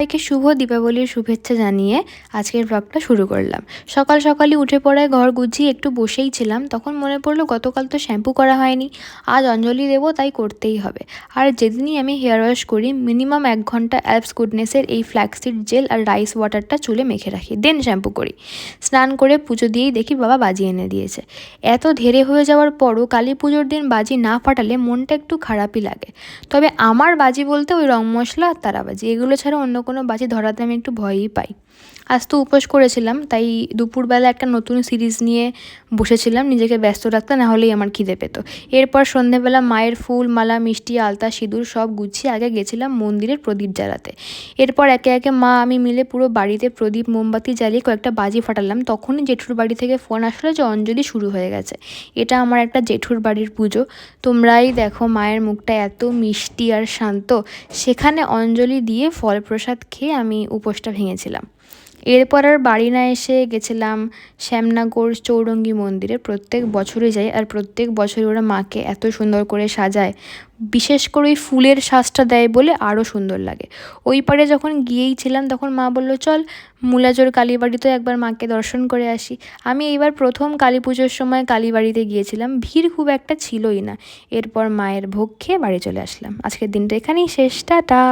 সবাইকে শুভ দীপাবলির শুভেচ্ছা জানিয়ে আজকের ব্লগটা শুরু করলাম। সকাল সকালই উঠে পড়ায় ঘর গুছিয়ে একটু বসেই ছিলাম, তখন মনে পড়লো গতকাল তো শ্যাম্পু করা হয়নি, আজ অঞ্জলি দেবো, তাই করতেই হবে। আর যেদিনই আমি হেয়ার ওয়াশ করি মিনিমাম 1 ঘন্টা অ্যালপস গুডনেসের এই ফ্ল্যাক্সিড জেল আর রাইস ওয়াটারটা চুলে মেখে রাখি, দেন শ্যাম্পু করি। স্নান করে পুজো দিয়েই দেখি বাবা বাজি এনে দিয়েছে। এত ধেরে হয়ে যাওয়ার পরও কালী পুজোর দিন বাজি না ফাটালে মনটা একটু খারাপই লাগে। তবে আমার বাজি বলতে ওই রং মশলা আর তারাবাজি, এগুলো ছাড়া অন্য কোনো বাজি ধরাতে আমি একটু ভয়ই পাই। আজ তো উপোস করেছিলাম, তাই দুপুরবেলা একটা নতুন সিরিজ নিয়ে বসেছিলাম নিজেকে ব্যস্ত রাখতে, না হলেই আমার খিদে পেত। এরপর সন্ধেবেলা মায়ের ফুল মালা মিষ্টি আলতা সিঁদুর সব গুছিয়ে আগে গেছিলাম মন্দিরের প্রদীপ জ্বালাতে। এরপর একে একে মা আমি মিলে পুরো বাড়িতে প্রদীপ মোমবাতি জ্বালিয়ে কয়েকটা বাজি ফাটালাম। তখনই জেঠুর বাড়ি থেকে ফোন আসলো যে অঞ্জলি শুরু হয়ে গেছে। এটা আমার একটা জেঠুর বাড়ির পুজো, তোমরাই দেখো মায়ের মুখটা এত মিষ্টি আর শান্ত। সেখানে অঞ্জলি দিয়ে ফল প্রসাদ খেয়ে আমি উপোসটা ভেঙেছিলাম। এরপর আর বাড়ি না এসে গেছিলাম শ্যামনগর চৌরঙ্গী মন্দিরে। প্রত্যেক বছরই যাই, আর প্রত্যেক বছরই ওরা মাকে এত সুন্দর করে সাজায়, বিশেষ করে ওই ফুলের সাজটা দেয় বলে আরও সুন্দর লাগে। ওই পারে যখন গিয়েই ছিলাম তখন মা বলল চল মুলাজোর কালীবাড়িতে একবার মাকে দর্শন করে আসি। আমি এইবার প্রথম কালী পুজোর সময় কালীবাড়িতে গিয়েছিলাম, ভিড় খুব একটা ছিলই না। এরপর মায়ের ভোগ খেয়ে বাড়ি চলে আসলাম। আজকের দিনটা এখানেই শেষ, টাটা।